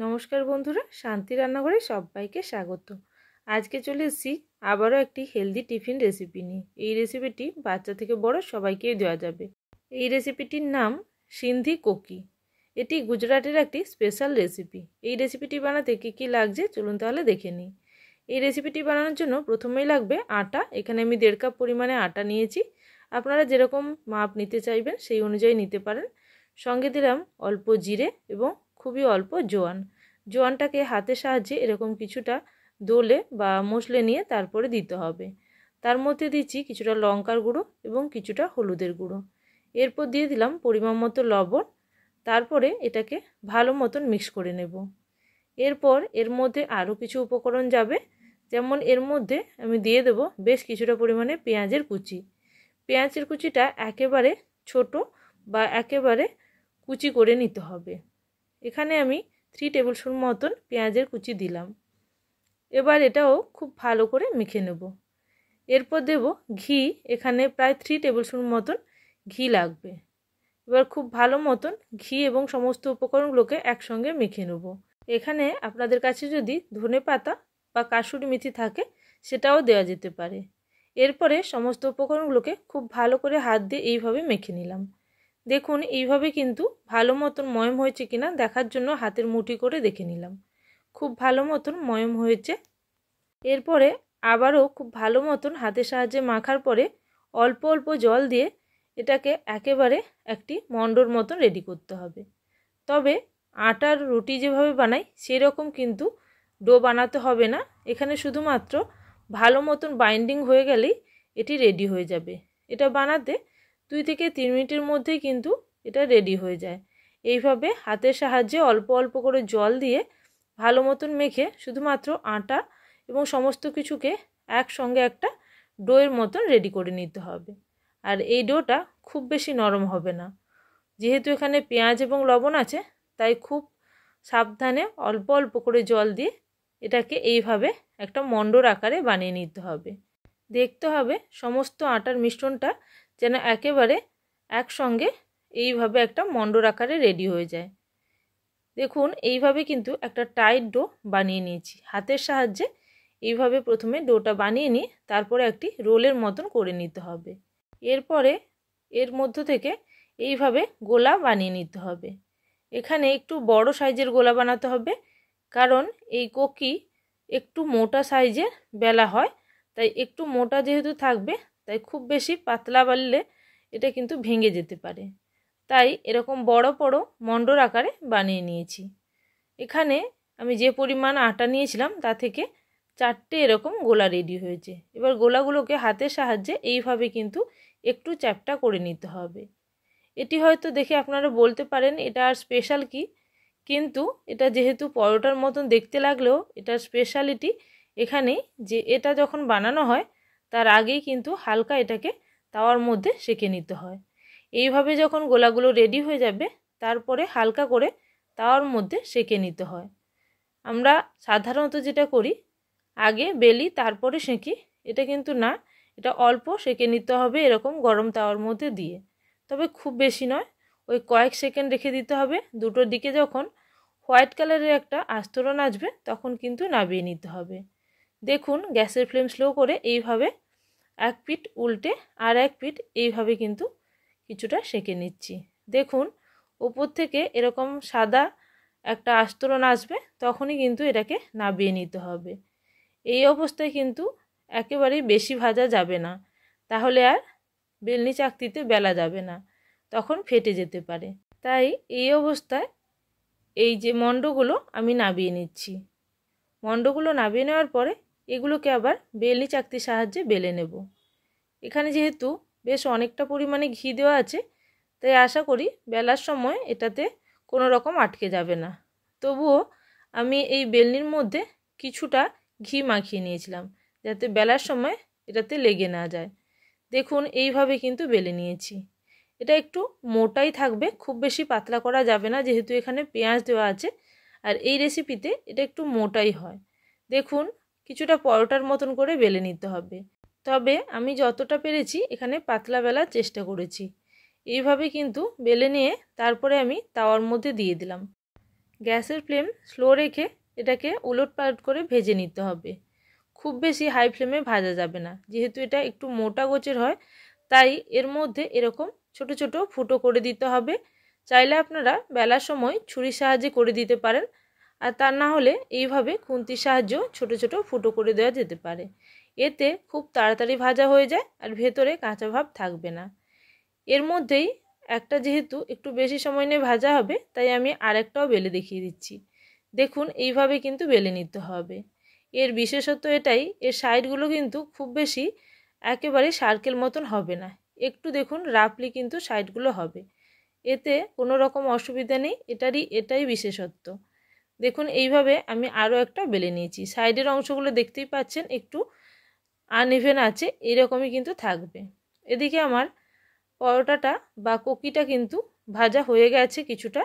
নমস্কার বন্ধুরা, শান্তি রান্নাঘরে সবাইকে স্বাগত। আজকে চলে এসেছি আবারও একটি হেলদি টিফিন রেসিপি নিয়ে। এই রেসিপিটি বাচ্চা থেকে বড় সবাইকেই দেওয়া যাবে। এই রেসিপিটির নাম সিন্ধি কোকি। এটি গুজরাটের একটি স্পেশাল রেসিপি। এই রেসিপিটি বানাতে কী কী লাগছে চলুন তাহলে দেখে নিই। এই রেসিপিটি বানানোর জন্য প্রথমেই লাগবে আটা। এখানে আমি 1.5 কাপ পরিমাণে আটা নিয়েছি। আপনারা যেরকম মাপ নিতে চাইবেন সেই অনুযায়ী নিতে পারেন। সঙ্গে দিলাম অল্প জিরে এবং খুবই অল্প জোয়ান। জোয়ানটাকে হাতের সাহায্যে এরকম কিছুটা দোলে বা মশলে নিয়ে তারপরে দিতে হবে। তার মধ্যে দিচ্ছি কিছুটা লঙ্কার গুঁড়ো এবং কিছুটা হলুদের গুঁড়ো। এরপর দিয়ে দিলাম পরিমাণ মতো লবণ। তারপরে এটাকে ভালো মতন মিক্স করে নেব। এরপর এর মধ্যে আরও কিছু উপকরণ যাবে, যেমন এর মধ্যে আমি দিয়ে দেব বেশ কিছুটা পরিমাণে পেঁয়াজের কুচি। পেঁয়াজের কুচিটা একেবারে ছোট বা একেবারে কুচি করে নিতে হবে। এখানে আমি 3 টেবিল স্পুন মতন পেঁয়াজের কুচি দিলাম। এবার এটাও খুব ভালো করে মেখে নেব। এরপর দেব ঘি। এখানে প্রায় 3 টেবিল স্পুন মতন ঘি লাগবে। এবার খুব ভালো মতন ঘি এবং সমস্ত উপকরণগুলোকে একসঙ্গে মেখে নেব। এখানে আপনাদের কাছে যদি ধনেপাতা বা কাসুরি মেথি থাকে সেটাও দেওয়া যেতে পারে। এরপরে সমস্ত উপকরণগুলোকে খুব ভালো করে হাত দিয়ে এইভাবে মেখে নিলাম। দেখুন এইভাবে কিন্তু ভালো মতন ময়ম হয়েছে কিনা দেখার জন্য হাতের মুঠি করে দেখে নিলাম। খুব ভালো মতন ময়ম হয়েছে। এরপরে আবারও খুব ভালো মতন হাতের সাহায্যে মাখার পরে অল্প অল্প জল দিয়ে এটাকে একেবারে একটি মণ্ডর মতন রেডি করতে হবে। তবে আটার রুটি যেভাবে বানাই সেরকম কিন্তু ডো বানাতে হবে না। এখানে শুধুমাত্র ভালো মতন বাইন্ডিং হয়ে গেলেই এটি রেডি হয়ে যাবে। এটা বানাতে 2 থেকে 3 মিনিটের মধ্যেই কিন্তু এটা রেডি হয়ে যায়। এইভাবে হাতের সাহায্যে অল্প অল্প করে জল দিয়ে ভালো মতন মেখে শুধুমাত্র আটা এবং সমস্ত কিছুকে একসঙ্গে একটা ডোয়ের মতন রেডি করে নিতে হবে। আর এই ডোটা খুব বেশি নরম হবে না। যেহেতু এখানে পেঁয়াজ এবং লবণ আছে তাই খুব সাবধানে অল্প অল্প করে জল দিয়ে এটাকে এইভাবে একটা মণ্ডর আকারে বানিয়ে নিতে হবে। দেখতে হবে সমস্ত আটার মিশ্রণটা যেন একেবারে একসঙ্গে এইভাবে একটা মণ্ডর আকারে রেডি হয়ে যায়। দেখুন এইভাবে কিন্তু একটা টাইট ডো বানিয়ে নিয়েছি। হাতের সাহায্যে এইভাবে প্রথমে ডোটা বানিয়ে নিয়ে তারপরে একটি রোলের মতন করে নিতে হবে। এরপরে এর মধ্য থেকে এইভাবে গোলা বানিয়ে নিতে হবে। এখানে একটু বড় সাইজের গোলা বানাতে হবে, কারণ এই কোকি একটু মোটা সাইজের বেলা হয়। তাই একটু মোটা যেহেতু থাকবে তাই খুব বেশি পাতলা বানালে এটা কিন্তু ভেঙে যেতে পারে। তাই এরকম বড় বড় মণ্ডর আকারে বানিয়ে নিয়েছি। এখানে আমি যে পরিমাণ আটা নিয়েছিলাম তা থেকে 4টে এরকম গোলা রেডি হয়েছে। এবার গোলাগুলোকে হাতের সাহায্যে এইভাবে কিন্তু একটু চ্যাপ্টা করে নিতে হবে। এটি হয়তো দেখে আপনারা বলতে পারেন এটা আর স্পেশাল কি, কিন্তু এটা যেহেতু পরোটার মতন দেখতে লাগলেও এটার স্পেশালিটি এখানেই যে এটা যখন বানানো হয় তার আগেই কিন্তু হালকা এটাকে তাওয়ার মধ্যে সেঁকে নিতে হয়। এইভাবে যখন গোলাগুলো রেডি হয়ে যাবে তারপরে হালকা করে তাওয়ার মধ্যে সেঁকে নিতে হয়। আমরা সাধারণত যেটা করি আগে বেলি তারপরে সেঁকি, এটা কিন্তু না, এটা অল্প সেঁকে নিতে হবে এরকম গরম তাওয়ার মধ্যে দিয়ে। তবে খুব বেশি নয়, ওই কয়েক সেকেন্ড রেখে দিতে হবে। দুটোর দিকে যখন হোয়াইট কালারের একটা আস্তরণ আসবে তখন কিন্তু নামিয়ে নিতে হবে। দেখুন গ্যাসের ফ্লেম স্লো করে এইভাবে এক পিঠ উল্টে আর এক পিঠ এইভাবে কিন্তু কিছুটা সেঁকে নিচ্ছি। দেখুন ওপর থেকে এরকম সাদা একটা আস্তরণ আসবে তখনই কিন্তু এটাকে নামিয়ে নিতে হবে। এই অবস্থায় কিন্তু একেবারেই বেশি ভাজা যাবে না, তাহলে আর বেলনি চাকতিতে বেলা যাবে না, তখন ফেটে যেতে পারে। তাই এই অবস্থায় এই যে মণ্ডগুলো আমি নামিয়ে নিচ্ছি। মণ্ডগুলো নামিয়ে নেওয়ার পরে এগুলোকে আবার বেলনি চাকতির সাহায্যে বেলে নেব। এখানে যেহেতু বেশ অনেকটা পরিমাণে ঘি দেওয়া আছে তাই আশা করি বেলার সময় এটাতে কোনো রকম আটকে যাবে না। তবুও আমি এই বেলনির মধ্যে কিছুটা ঘি মাখিয়ে নিয়েছিলাম যাতে বেলার সময় এটাতে লেগে না যায়। দেখুন এইভাবে কিন্তু বেলে নিয়েছি। এটা একটু মোটাই থাকবে, খুব বেশি পাতলা করা যাবে না যেহেতু এখানে পেঁয়াজ দেওয়া আছে। আর এই রেসিপিতে এটা একটু মোটাই হয়। দেখুন কিছুটা পরোটার মতন করে বেলে নিতে হবে। তবে আমি যতটা পেরেছি এখানে পাতলা বেলার চেষ্টা করেছি। এইভাবে কিন্তু বেলে নিয়ে তারপরে আমি তাওয়ার মধ্যে দিয়ে দিলাম। গ্যাসের ফ্লেম স্লো রেখে এটাকে উলটপালট করে ভেজে নিতে হবে। খুব বেশি হাই ফ্লেমে ভাজা যাবে না, যেহেতু এটা একটু মোটা গোছের হয়, তাই এর মধ্যে এরকম ছোট ছোট ফুটো করে দিতে হবে। চাইলে আপনারা বেলার সময় ছুরির সাহায্যে করে দিতে পারেন, আর তা না হলে এইভাবে খুন্তির সাহায্যেও ছোট ছোট ফুটো করে দেওয়া যেতে পারে। এতে খুব তাড়াতাড়ি ভাজা হয়ে যায় আর ভেতরে কাঁচা ভাব থাকবে না। এর মধ্যেই একটা যেহেতু একটু বেশি সময় নিয়ে ভাজা হবে, তাই আমি আরেকটাও বেলে দেখিয়ে দিচ্ছি। দেখুন এইভাবে কিন্তু বেলে নিতে হবে। এর বিশেষত্ব এটাই, এর সাইডগুলো কিন্তু খুব বেশি একেবারে সার্কেল মতন হবে না, একটু দেখুন রাফলি কিন্তু সাইডগুলো হবে। এতে কোনো রকম অসুবিধা নেই, এটাই বিশেষত্ব। দেখুন এইভাবে আমি আরও একটা বেলে নিয়েছি। সাইডের অংশগুলো দেখতেই পাচ্ছেন একটু আনইভেন আছে, এরকমই কিন্তু থাকবে। এদিকে আমার পরোটাটা বা কোকিটা কিন্তু ভাজা হয়ে গেছে কিছুটা।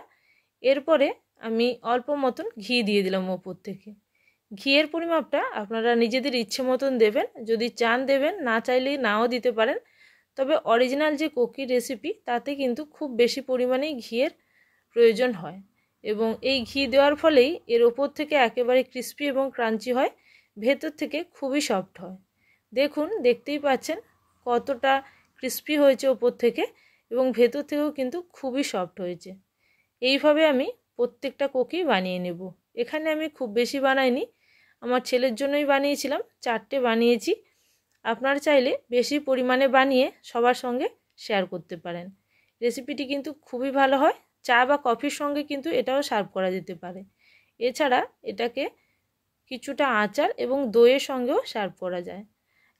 এরপরে আমি অল্প মতন ঘি দিয়ে দিলাম ওপর থেকে। ঘিয়ের পরিমাপটা আপনারা নিজেদের ইচ্ছে মতন দেবেন, যদি চান দেবেন, না চাইলে নাও দিতে পারেন। তবে অরিজিনাল যে কোকির রেসিপি তাতে কিন্তু খুব বেশি পরিমাণেই ঘিয়ের প্রয়োজন হয়, এবং এই ঘি দেওয়ার ফলেই এর ওপর থেকে একেবারে ক্রিস্পি এবং ক্রাঞ্চি হয়, ভেতর থেকে খুবই সফট হয়। দেখুন দেখতেই পাচ্ছেন কতটা ক্রিস্পি হয়েছে ওপর থেকে, এবং ভেতর থেকেও কিন্তু খুবই সফট হয়েছে। এইভাবে আমি প্রত্যেকটা কোকি বানিয়ে নেব। এখানে আমি খুব বেশি বানাইনি, আমার ছেলের জন্যই বানিয়েছিলাম, 4টে বানিয়েছি। আপনারা চাইলে বেশি পরিমাণে বানিয়ে সবার সঙ্গে শেয়ার করতে পারেন। রেসিপিটি কিন্তু খুবই ভালো হয়, চা বা কফির সঙ্গে কিন্তু এটাও সার্ভ করা যেতে পারে। এছাড়া এটাকে কিছুটা আচার এবং দইয়ের সঙ্গেও সার্ভ করা যায়।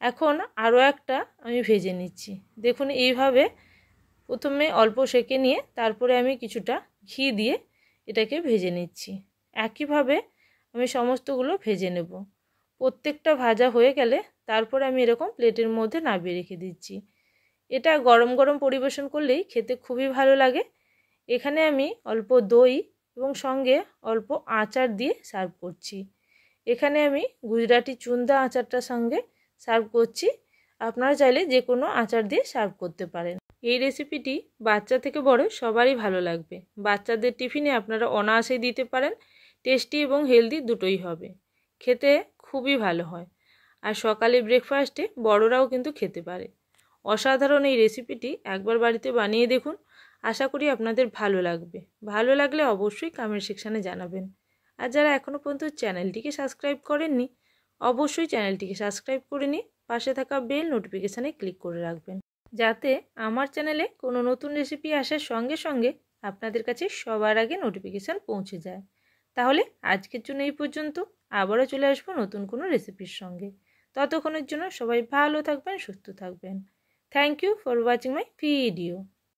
এখন আরও একটা আমি ভেজে নিচ্ছি। দেখুন এইভাবে প্রথমে অল্প সেঁকে নিয়ে তারপরে আমি কিছুটা ঘি দিয়ে এটাকে ভেজে নিচ্ছি। একইভাবে আমি সমস্তগুলো ভেজে নেব। প্রত্যেকটা ভাজা হয়ে গেলে তারপরে আমি এরকম প্লেটের মধ্যে নামিয়ে রেখে দিচ্ছি। এটা গরম গরম পরিবেশন করলেই খেতে খুবই ভালো লাগে। এখানে আমি অল্প দই এবং সঙ্গে অল্প আচার দিয়ে সার্ভ করছি। এখানে আমি গুজরাটি চুন্দা আচারটার সঙ্গে সার্ভ করছি। আপনারা চাইলে যে কোনো আচার দিয়ে সার্ভ করতে পারেন। এই রেসিপিটি বাচ্চা থেকে বড় সবারই ভালো লাগবে। বাচ্চাদের টিফিনে আপনারা অনায়াসেই দিতে পারেন, টেস্টি এবং হেলদি দুটোই হবে। খেতে খুবই ভালো হয়, আর সকালে ব্রেকফাস্টে বড়রাও কিন্তু খেতে পারে। অসাধারণ এই রেসিপিটি একবার বাড়িতে বানিয়ে দেখুন, আশা করি আপনাদের ভালো লাগবে। ভালো লাগলে অবশ্যই কমেন্ট সেকশানে জানাবেন। আর যারা এখনও পর্যন্ত চ্যানেলটিকে সাবস্ক্রাইব করেননি, অবশ্যই চ্যানেলটিকে সাবস্ক্রাইব করে নিয়ে পাশে থাকা বেল নোটিফিকেশানে ক্লিক করে রাখবেন, যাতে আমার চ্যানেলে কোনো নতুন রেসিপি আসার সঙ্গে সঙ্গে আপনাদের কাছে সবার আগে নোটিফিকেশান পৌঁছে যায়। তাহলে আজকের জন্য এই পর্যন্ত, আবারও চলে আসবো নতুন কোনো রেসিপির সঙ্গে। ততক্ষণের জন্য সবাই ভালো থাকবেন, সুস্থ থাকবেন। Thank you for watching my video.